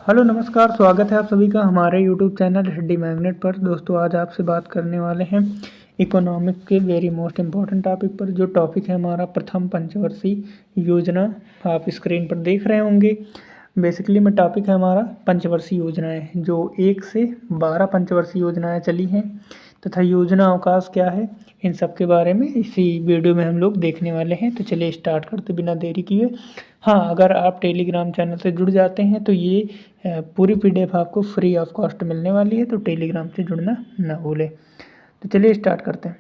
Hello नमस्कार, स्वागत है आप सभी का हमारे यूट्यूब चैनल हिडी मैग्नेट पर। दोस्तों आज आपसे बात करने वाले हैं इकोनॉमिक के वेरी मोस्ट इम्पॉर्टेंट टॉपिक पर। जो टॉपिक है हमारा प्रथम पंचवर्षीय योजना, आप स्क्रीन पर देख रहे होंगे। बेसिकली में टॉपिक है हमारा पंचवर्षीय योजनाएं, जो 1 से 12 पंचवर्षीय योजनाएं चली हैं तथा योजना अवकाश क्या है, इन सब के बारे में इसी वीडियो में हम लोग देखने वाले हैं। तो चलिए स्टार्ट करते बिना देरी किए। हाँ, अगर आप टेलीग्राम चैनल से जुड़ जाते हैं तो ये पूरी पीडीएफ आपको फ्री ऑफ कॉस्ट मिलने वाली है, तो टेलीग्राम से जुड़ना ना भूलें। तो चलिए स्टार्ट करते हैं।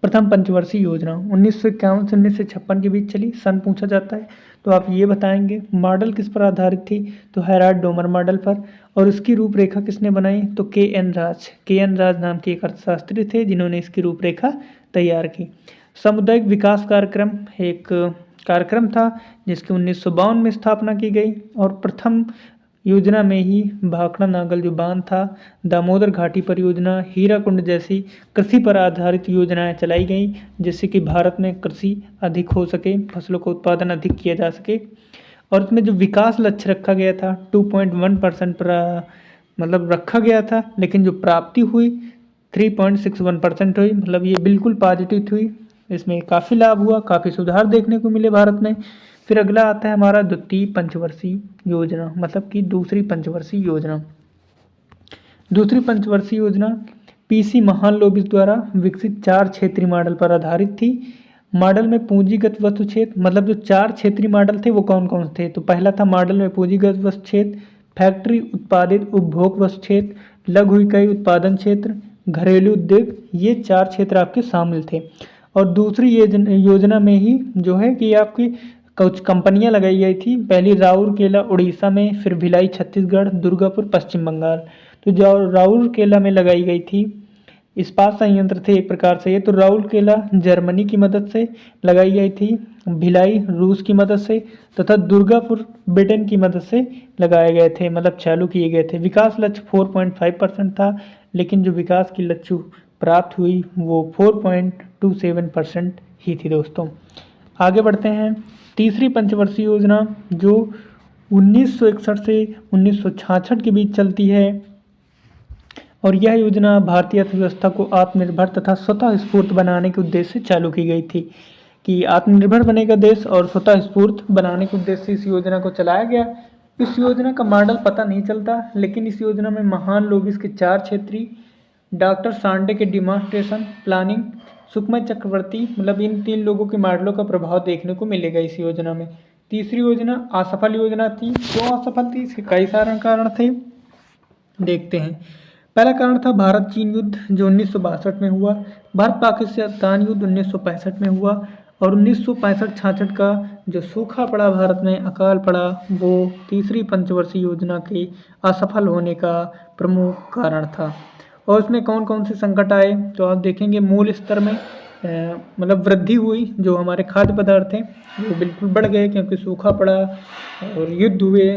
प्रथम पंचवर्षीय योजना 1951 से 1956 के बीच चली। सन पूछा जाता है तो आप ये बताएंगे। मॉडल किस पर आधारित थी, तो हैराल्ड डोमर मॉडल पर। और इसकी रूपरेखा किसने बनाई, तो के एन राज नाम के एक अर्थशास्त्री थे जिन्होंने इसकी रूपरेखा तैयार की। सामुदायिक विकास कार्यक्रम एक कार्यक्रम था जिसकी 1952 में स्थापना की गई। और प्रथम योजना में ही भाखड़ा नागल जो बांध था, दामोदर घाटी परियोजना, हीराकुंड जैसी कृषि पर आधारित योजनाएं चलाई गई, जिससे कि भारत में कृषि अधिक हो सके, फसलों का उत्पादन अधिक किया जा सके। और इसमें जो विकास लक्ष्य रखा गया था 2.1% पर मतलब रखा गया था, लेकिन जो प्राप्ति हुई 3.61% हुई। मतलब ये बिल्कुल पॉजिटिव हुई। इसमें काफ़ी लाभ हुआ, काफ़ी सुधार देखने को मिले भारत में। फिर अगला आता है हमारा द्वितीय पंचवर्षीय योजना, मतलब कि दूसरी पंचवर्षीय योजना। दूसरी पंचवर्षीय योजना पीसी महालनोबिस द्वारा विकसित 4 क्षेत्रीय मॉडल पर आधारित थी। मॉडल में पूंजीगत वस्तु क्षेत्र, मतलब जो 4 क्षेत्रीय मॉडल थे वो कौन कौन थे, तो पहला था मॉडल में पूंजीगत वस्तु क्षेत्र, फैक्ट्री उत्पादित उपभोग वस्तु क्षेत्र, लघु इकाई उत्पादन क्षेत्र, घरेलू उद्योग, ये 4 क्षेत्र आपके शामिल थे। और दूसरी योजना में ही जो है कि आपकी कुछ कंपनियां लगाई गई थी। पहली राउरकेला उड़ीसा में, फिर भिलाई छत्तीसगढ़, दुर्गापुर पश्चिम बंगाल। तो जो राउरकेला में लगाई गई थी इस्पात संयंत्र थे एक प्रकार से ये, तो राउरकेला जर्मनी की मदद से लगाई गई थी, भिलाई रूस की मदद से, तथा दुर्गापुर ब्रिटेन की मदद से लगाए गए थे, मतलब चालू किए गए थे। विकास लक्ष्य 4.5% था, लेकिन जो विकास की लक्ष्य प्राप्त हुई वो 4.27% ही थी। दोस्तों आगे बढ़ते हैं। तीसरी पंचवर्षीय योजना जो 1961 से 1966 के बीच चलती है, और यह योजना भारतीय अर्थव्यवस्था को आत्मनिर्भर तथा स्वतः स्फूर्त बनाने के उद्देश्य से चालू की गई थी, कि आत्मनिर्भर बनेगा देश और स्वतः स्फूर्त बनाने के उद्देश्य से इस योजना को चलाया गया। इस योजना का मॉडल पता नहीं चलता, लेकिन इस योजना में महान लोबिस के 4 क्षेत्रीय, डॉक्टर सांडे के डिमॉन्स्ट्रेशन प्लानिंग, सुखमय चक्रवर्ती, मतलब इन 3 लोगों के मॉडलों का प्रभाव देखने को मिलेगा इस योजना में। तीसरी योजना असफल योजना थी। क्यों असफल थी, इसके कई सारे कारण थे, देखते हैं। पहला कारण था भारत चीन युद्ध जो 1962 में हुआ। भारत पाकिस्तान युद्ध 1965 में हुआ। और 1965-66 का जो सूखा पड़ा भारत में, अकाल पड़ा, वो तीसरी पंचवर्षीय योजना के असफल होने का प्रमुख कारण था। और उसमें कौन कौन से संकट आए, तो आप देखेंगे मूल स्तर में मतलब वृद्धि हुई। जो हमारे खाद्य पदार्थ हैं वो बिल्कुल बढ़ गए, क्योंकि सूखा पड़ा और युद्ध हुए,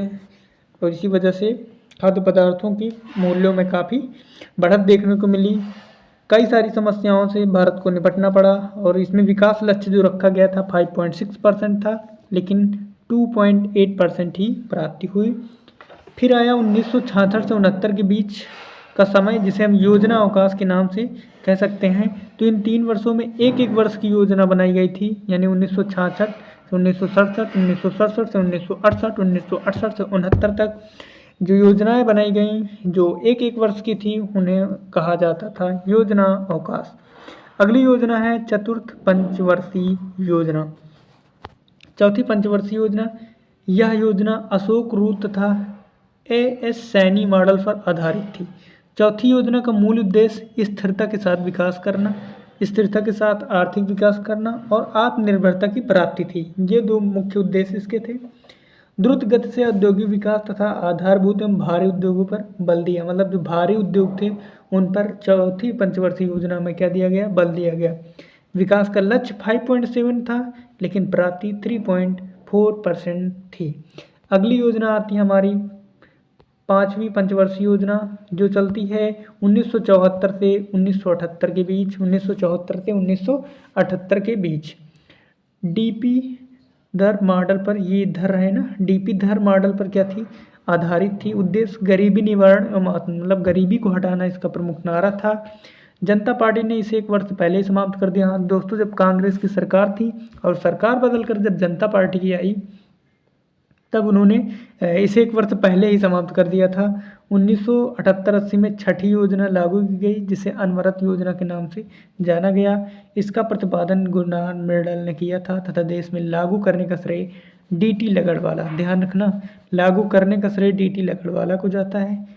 और इसी वजह से खाद्य पदार्थों की मूल्यों में काफ़ी बढ़त देखने को मिली। कई सारी समस्याओं से भारत को निपटना पड़ा। और इसमें विकास लक्ष्य जो रखा गया था 5.6% था, लेकिन 2.8% ही प्राप्ति हुई। फिर आया 1966 से 69 के बीच का समय, जिसे हम योजना अवकाश के नाम से कह सकते हैं। तो इन 3 वर्षों में एक एक वर्ष की योजना बनाई गई थी, यानी 1966 से 1967, 1967 से 1968, 1968 से 69 तक जो योजनाएं बनाई गई जो एक एक वर्ष की थी, उन्हें कहा जाता था योजना अवकाश। अगली योजना है चतुर्थ पंचवर्षीय योजना। चौथी पंचवर्षीय योजना, यह योजना अशोक रूट तथा एएस सैनी मॉडल पर आधारित थी। चौथी योजना का मूल उद्देश्य स्थिरता के साथ विकास करना, स्थिरता के साथ आर्थिक विकास करना और आत्मनिर्भरता की प्राप्ति थी। ये 2 मुख्य उद्देश्य इसके थे। द्रुत गति से औद्योगिक विकास तथा आधारभूत एवं भारी उद्योगों पर बल दिया, मतलब जो भारी उद्योग थे उन पर चौथी पंचवर्षीय योजना में क्या दिया गया, बल दिया गया। विकास का लक्ष्य 5.7 था, लेकिन प्राप्ति 3.4% थी। अगली योजना आती है हमारी पांचवी पंचवर्षीय योजना, जो चलती है 1974 से 1978 के बीच। 1974 से 1978 के बीच डीपी दर मॉडल पर, ये दर है ना, डीपी दर मॉडल पर क्या थी, आधारित थी। उद्देश्य गरीबी निवारण मतलब गरीबी को हटाना इसका प्रमुख नारा था। जनता पार्टी ने इसे 1 वर्ष पहले ही समाप्त कर दिया। हाँ दोस्तों, जब कांग्रेस की सरकार थी और सरकार बदल कर जब जनता पार्टी की आई, तब उन्होंने इसे 1 वर्ष पहले ही समाप्त कर दिया था। 1978-80 में छठी योजना लागू की गई, जिसे अनवरत योजना के नाम से जाना गया। इसका प्रतिपादन गुरनार मंडल ने किया था तथा देश में लागू करने का श्रेय डीटी लगड़वाला, ध्यान रखना, लागू करने का श्रेय डीटी लगड़वाला को जाता है।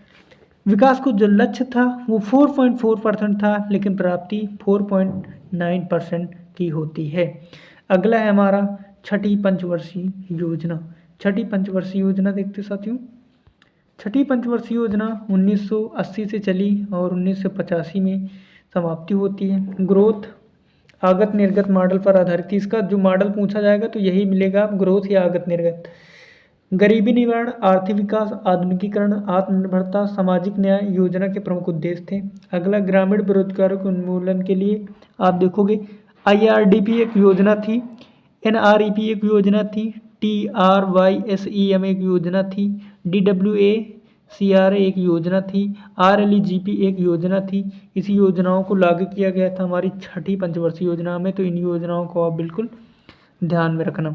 विकास को जो लक्ष्य था वो 4.4% था, लेकिन प्राप्ति 4.9% की होती है। अगला है हमारा छठी पंचवर्षीय योजना। छठी पंचवर्षीय योजना देखते साथियों। छठी पंचवर्षीय योजना 1980 से चली और 1985 में समाप्ति होती है। ग्रोथ आगत निर्गत मॉडल पर आधारित थी। इसका जो मॉडल पूछा जाएगा तो यही मिलेगा, ग्रोथ या आगत निर्गत। गरीबी निवारण, आर्थिक विकास, आधुनिकीकरण, आत्मनिर्भरता, सामाजिक न्याय योजना के प्रमुख उद्देश्य थे। अगला ग्रामीण बेरोजगारों के उन्मूलन के लिए आप देखोगे IRDP एक योजना थी, NREP एक योजना थी, TRYSEM एक योजना थी, DWACRA एक योजना थी, RLEGP एक योजना थी। इसी योजनाओं को लागू किया गया था हमारी छठी पंचवर्षीय योजना में, तो इन योजनाओं को आप बिल्कुल ध्यान में रखना।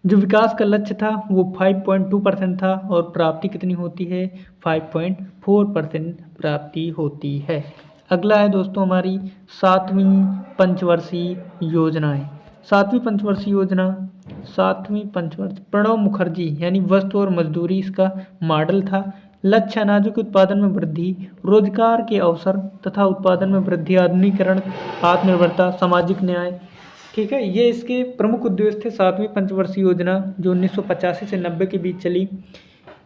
जो विकास का लक्ष्य था वो 5.2% था और प्राप्ति कितनी होती है, 5.4% प्राप्ति होती है। अगला है दोस्तों हमारी 7वीं पंचवर्षीय योजनाएं। 7वीं पंचवर्षीय योजना, 7वीं पंचवर्ष प्रणब मुखर्जी यानी वस्तु और मजदूरी इसका मॉडल था। लक्ष्य अनाजों के उत्पादन में वृद्धि, रोजगार के अवसर तथा उत्पादन में वृद्धि, आधुनिकीकरण, आत्मनिर्भरता, सामाजिक न्याय। ठीक है, ये इसके प्रमुख उद्देश्य थे। 7वीं पंचवर्षीय योजना जो 1985 से 90 के बीच चली।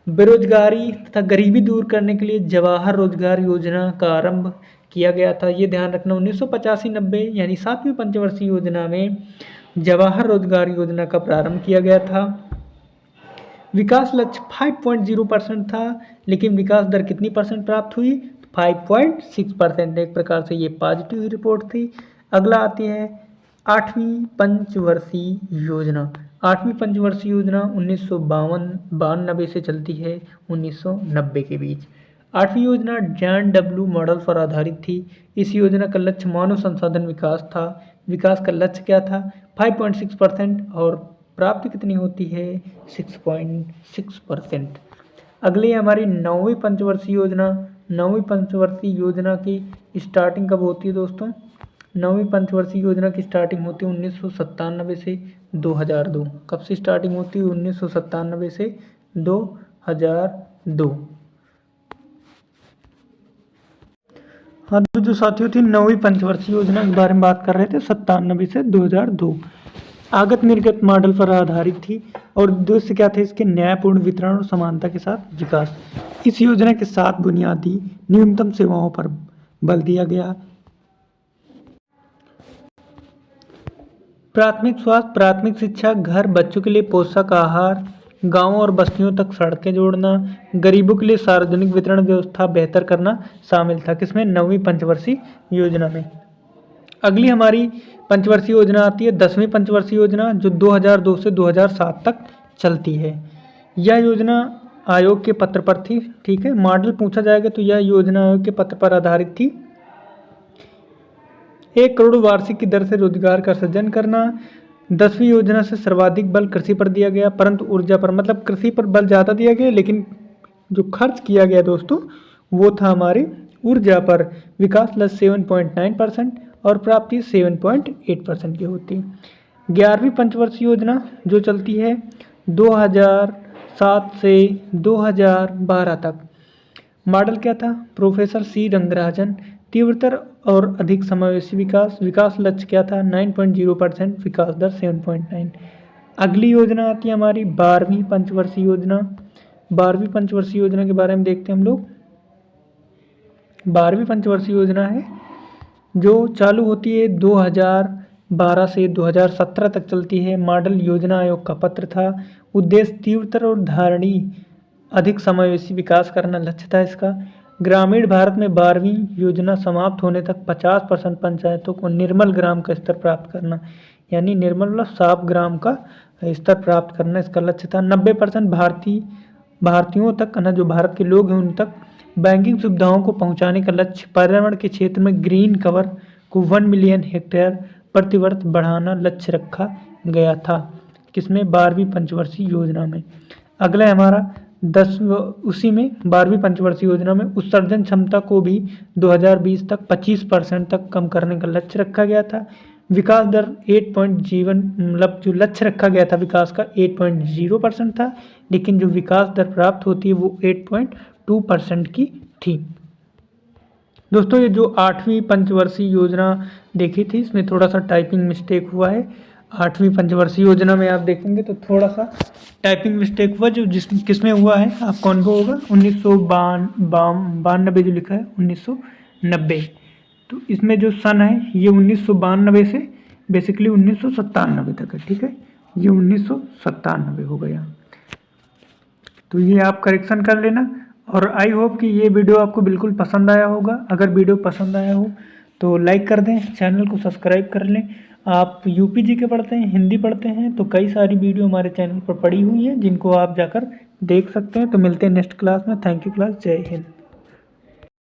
बेरोजगारी तथा गरीबी दूर करने के लिए जवाहर रोजगार योजना का आरंभ किया गया था। ये ध्यान रखना, 1985-90 यानी 7वीं पंचवर्षीय योजना में जवाहर रोजगार योजना का प्रारंभ किया गया था। विकास लक्ष्य 5.0% था, लेकिन विकास दर कितनी परसेंट प्राप्त हुई, 5.6%। एक प्रकार से ये पॉजिटिव रिपोर्ट थी। अगला आती है 8वीं पंचवर्षीय योजना। 8वीं पंचवर्षीय योजना 1992 से चलती है 1990 के बीच। 8वीं योजना जॉन डब्ल्यू मॉडल पर आधारित थी। इस योजना का लक्ष्य मानव संसाधन विकास था। विकास का लक्ष्य क्या था, 5.6% और प्राप्ति कितनी होती है, 6.6%। अगली हमारी 9वीं पंचवर्षीय योजना। 9वीं पंचवर्षीय योजना की स्टार्टिंग कब होती है दोस्तों, 9वीं पंचवर्षीय योजना की स्टार्टिंग होती है 1997 से 2002। कब से स्टार्टिंग होती है, 1997 से 2002। हाँ तो जो साथियों थी 9वीं पंचवर्षीय योजना के बारे में बात कर रहे थे, 97 से 2002। आगत निर्गत मॉडल पर आधारित थी और उद्देश्य क्या थे इसके, न्यायपूर्ण वितरण और समानता के साथ विकास। इस योजना के 7 बुनियादी न्यूनतम सेवाओं पर बल दिया गया। प्राथमिक स्वास्थ्य, प्राथमिक शिक्षा, घर, बच्चों के लिए पोषक आहार, गांवों और बस्तियों तक सड़कें जोड़ना, गरीबों के लिए सार्वजनिक वितरण व्यवस्था बेहतर करना शामिल था। किसमें, 9वीं पंचवर्षीय योजना में। अगली हमारी पंचवर्षीय योजना आती है 10वीं पंचवर्षीय योजना, जो 2002 से 2007 तक चलती है। यह योजना आयोग के पत्र पर थी। ठीक है, मॉडल पूछा जाएगा तो यह योजना आयोग के पत्र पर आधारित थी। 1 करोड़ वार्षिक की दर से रोजगार का सृजन करना। 10वीं योजना से सर्वाधिक बल कृषि पर दिया गया, परंतु ऊर्जा पर, मतलब कृषि पर बल ज़्यादा दिया गया, लेकिन जो खर्च किया गया दोस्तों वो था हमारी ऊर्जा पर। विकास लक्ष्य 7.9% और प्राप्ति 7.8% की होती है। 11वीं पंचवर्षीय योजना जो चलती है 2007 से 2012 तक। मॉडल क्या था, प्रोफेसर सी रंगराजन, तीव्रतर और अधिक समावेशी विकास। विकास लक्ष्य क्या था, 9.0%, विकास दर 7.9। अगली योजना आती है हमारी 12वीं पंचवर्षीय योजना। 12वीं पंचवर्षीय योजना के बारे में देखते हैं हम लोग। 12वीं पंचवर्षीय योजना है जो चालू होती है 2012 से 2017 तक चलती है। मॉडल योजना आयोग का पत्र था। उद्देश्य तीव्रतर और धारणी अधिक समावेशी विकास करना लक्ष्य था इसका। ग्रामीण भारत में 12वीं योजना समाप्त होने तक 50% पंचायतों को निर्मल ग्राम का स्तर प्राप्त करना। यानी निर्मल मतलब साफ ग्राम का स्तर प्राप्त करना इसका लक्ष्य था। 90% भारतीयों तक ना, जो भारत के लोग हैं उन तक बैंकिंग सुविधाओं को पहुंचाने का लक्ष्य। पर्यावरण के क्षेत्र में ग्रीन कवर को 1 मिलियन हेक्टेयर प्रतिवर्ष बढ़ाना लक्ष्य रखा गया था। किसमें? 12वीं पंचवर्षीय योजना में। अगला है हमारा 10 उसी में 12वीं पंचवर्षीय योजना में उत्सर्जन क्षमता को भी 2020 तक 25% तक कम करने का लक्ष्य रखा गया था। विकास दर 8.0 मतलब जो लक्ष्य रखा गया था विकास का 8.0% था, लेकिन जो विकास दर प्राप्त होती है वो 8.2% की थी। दोस्तों ये जो 8वीं पंचवर्षीय योजना देखी थी इसमें थोड़ा सा टाइपिंग मिस्टेक हुआ है। 8वीं पंचवर्षीय योजना में आप देखेंगे तो थोड़ा सा टाइपिंग मिस्टेक हुआ, जो किसमें हुआ है आपको अनुभव होगा। 1992 जो लिखा है 1990, तो इसमें जो सन है ये 1992 से बेसिकली 1997 तक है। ठीक है, ये 1997 हो गया, तो ये आप करेक्शन कर लेना। और आई होप कि ये वीडियो आपको बिल्कुल पसंद आया होगा। अगर वीडियो पसंद आया हो तो लाइक कर दें, चैनल को सब्सक्राइब कर लें। आप यूपी के पढ़ते हैं, हिंदी पढ़ते हैं तो कई सारी वीडियो हमारे चैनल पर पड़ी हुई है जिनको आप जाकर देख सकते हैं। तो मिलते हैं नेक्स्ट क्लास में। थैंक यू क्लास, जय हिंद।